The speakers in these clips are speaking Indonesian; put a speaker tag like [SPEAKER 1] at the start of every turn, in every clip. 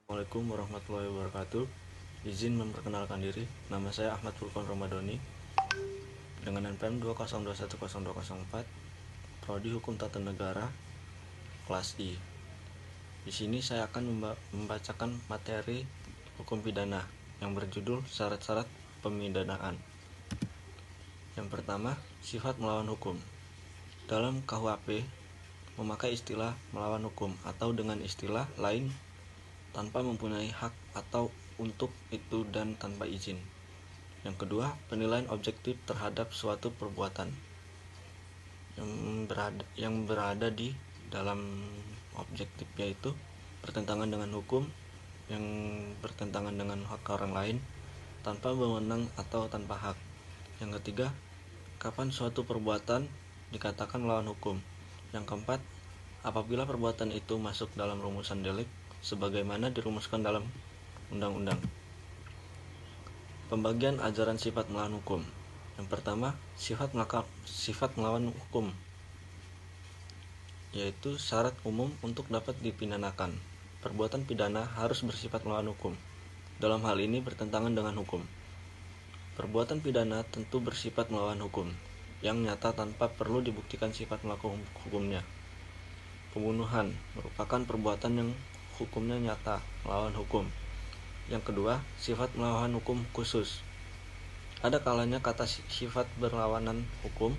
[SPEAKER 1] Assalamualaikum warahmatullahi wabarakatuh. Izin memperkenalkan diri. Nama saya Ahmad Furqon Ramadhani dengan NPM 202102004, Prodi Hukum Tata Negara, kelas I. Di sini saya akan membacakan materi hukum pidana yang berjudul syarat-syarat pemidanaan. Yang pertama, sifat melawan hukum. Dalam KUHP memakai istilah melawan hukum atau dengan istilah lain tanpa mempunyai hak atau untuk itu dan tanpa izin. Yang kedua, penilaian objektif terhadap suatu perbuatan yang berada di dalam objektif, yaitu bertentangan dengan hukum, yang bertentangan dengan hak orang lain, tanpa wewenang atau tanpa hak. Yang ketiga, kapan suatu perbuatan dikatakan melawan hukum. Yang keempat, apabila perbuatan itu masuk dalam rumusan delik sebagaimana dirumuskan dalam undang-undang. Pembagian ajaran sifat melawan hukum. Yang pertama, sifat melawan hukum, yaitu syarat umum untuk dapat dipidanakan. Perbuatan pidana harus bersifat melawan hukum. Dalam hal ini bertentangan dengan hukum. Perbuatan pidana tentu bersifat melawan hukum, yang nyata tanpa perlu dibuktikan sifat melakukan hukumnya. Pembunuhan merupakan perbuatan yang hukumnya nyata melawan hukum. Yang kedua, sifat melawan hukum khusus. Ada kalanya kata sifat berlawanan hukum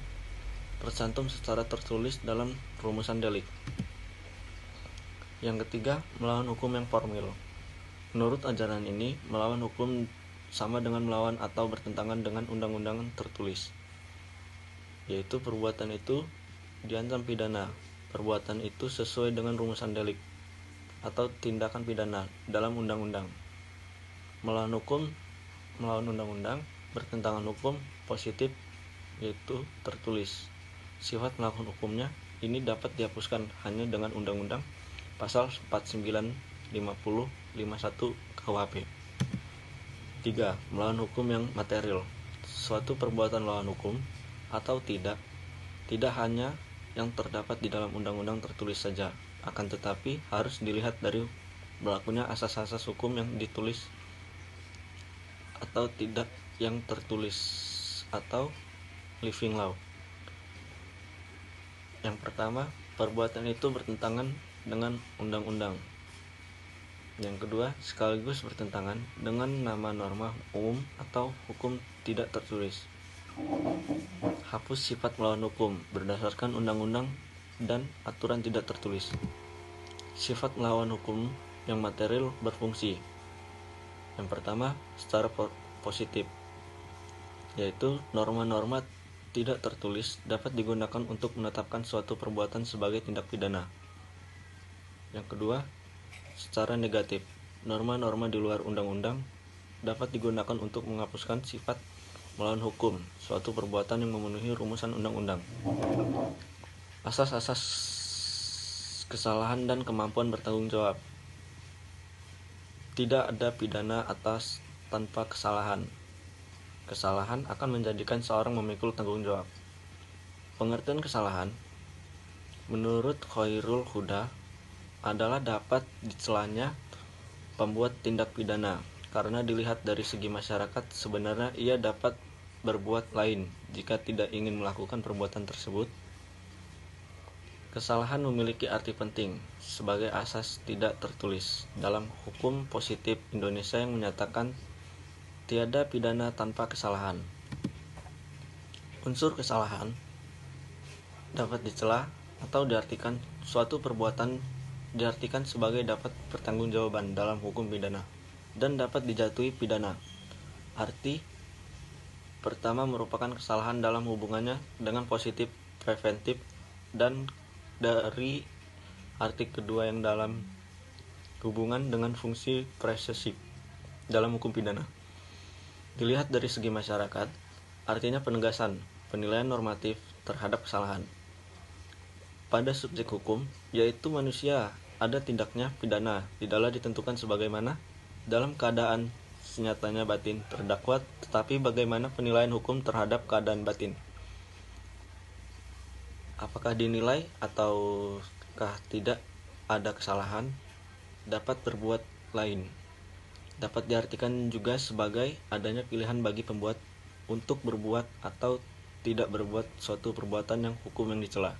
[SPEAKER 1] tercantum secara tertulis dalam rumusan delik. Yang ketiga, melawan hukum yang formil. Menurut ajaran ini, melawan hukum sama dengan melawan atau bertentangan dengan undang-undang tertulis, yaitu perbuatan itu diancam pidana. Perbuatan itu sesuai dengan rumusan delik atau tindakan pidana dalam undang-undang. Melawan undang-undang, bertentangan hukum positif, yaitu tertulis. Sifat melakukan hukumnya ini dapat dihapuskan hanya dengan undang-undang pasal 495051 KUHP. 3. Melawan hukum yang material. Suatu perbuatan melawan hukum atau tidak hanya yang terdapat di dalam undang-undang tertulis saja, akan tetapi harus dilihat dari berlakunya asas-asas hukum yang ditulis atau tidak yang tertulis atau living law. Yang pertama, perbuatan itu bertentangan dengan undang-undang. Yang kedua, sekaligus bertentangan dengan nama norma umum atau hukum tidak tertulis. Hapus sifat melawan hukum berdasarkan undang-undang dan aturan tidak tertulis. Sifat melawan hukum yang material berfungsi. Yang pertama, secara positif, yaitu norma-norma tidak tertulis dapat digunakan untuk menetapkan suatu perbuatan sebagai tindak pidana. Yang kedua, secara negatif, norma-norma di luar undang-undang dapat digunakan untuk menghapuskan sifat melawan hukum suatu perbuatan yang memenuhi rumusan undang-undang. Asas-asas kesalahan dan kemampuan bertanggung jawab. Tidak ada pidana atas tanpa kesalahan. Kesalahan akan menjadikan seorang memikul tanggung jawab. Pengertian kesalahan menurut Khairul Huda adalah dapat dicelanya pembuat tindak pidana karena dilihat dari segi masyarakat sebenarnya ia dapat berbuat lain jika tidak ingin melakukan perbuatan tersebut. Kesalahan memiliki arti penting sebagai asas tidak tertulis dalam hukum positif Indonesia yang menyatakan tiada pidana tanpa kesalahan. Unsur kesalahan dapat dicela atau diartikan suatu perbuatan diartikan sebagai dapat pertanggungjawaban dalam hukum pidana dan dapat dijatuhi pidana. Arti pertama merupakan kesalahan dalam hubungannya dengan positif preventif, dan dari arti kedua yang dalam hubungan dengan fungsi presesif dalam hukum pidana. Dilihat dari segi masyarakat, artinya penegasan, penilaian normatif terhadap kesalahan. Pada subjek hukum, yaitu manusia, ada tindaknya pidana, tidaklah ditentukan sebagaimana dalam keadaan senyatanya batin terdakwa, tetapi bagaimana penilaian hukum terhadap keadaan batin. Apakah dinilai ataukah tidak ada kesalahan, dapat berbuat lain. Dapat diartikan juga sebagai adanya pilihan bagi pembuat untuk berbuat atau tidak berbuat suatu perbuatan yang hukum yang dicela.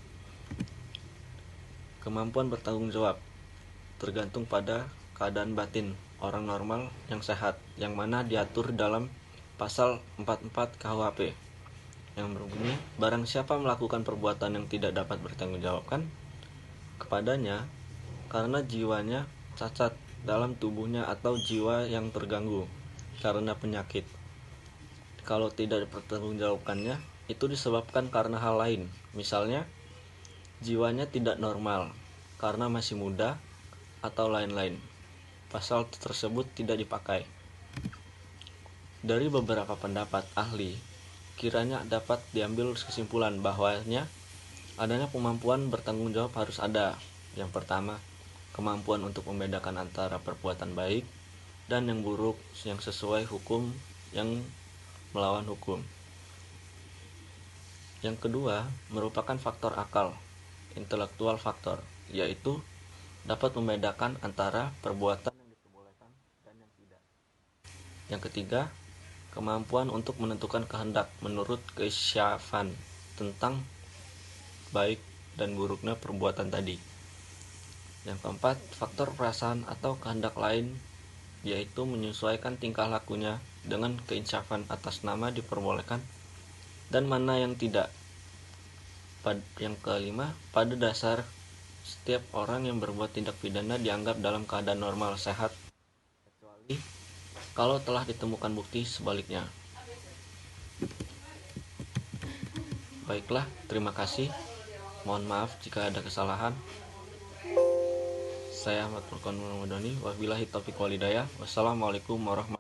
[SPEAKER 1] Kemampuan bertanggung jawab tergantung pada keadaan batin orang normal yang sehat, yang mana diatur dalam pasal 44 KUHP yang berbunyi, barang siapa melakukan perbuatan yang tidak dapat bertanggungjawabkan kepadanya karena jiwanya cacat dalam tubuhnya atau jiwa yang terganggu karena penyakit. Kalau tidak dipertanggungjawabkannya, itu disebabkan karena hal lain. Misalnya, jiwanya tidak normal karena masih muda atau lain-lain. Pasal tersebut tidak dipakai. Dari beberapa pendapat ahli, kiranya dapat diambil kesimpulan bahwanya adanya kemampuan bertanggung jawab harus ada. Yang pertama, kemampuan untuk membedakan antara perbuatan baik dan yang buruk yang sesuai hukum yang melawan hukum. Yang kedua, merupakan faktor akal, intelektual faktor, yaitu dapat membedakan antara perbuatan yang diperbolehkan dan yang tidak. Yang ketiga, kemampuan untuk menentukan kehendak menurut keisyafan tentang baik dan buruknya perbuatan tadi. Yang keempat, faktor perasaan atau kehendak lain, yaitu menyesuaikan tingkah lakunya dengan keinsyafan atas nama diperbolehkan dan mana yang tidak. Yang kelima, pada dasar setiap orang yang berbuat tindak pidana dianggap dalam keadaan normal sehat, kecuali kalau telah ditemukan bukti sebaliknya. Baiklah, terima kasih. Mohon maaf jika ada kesalahan. Saya Ahmad Furqan Muhammadani. Wabillahi taufiq walhidayah. Wassalamualaikum warahmatullahi wabarakatuh.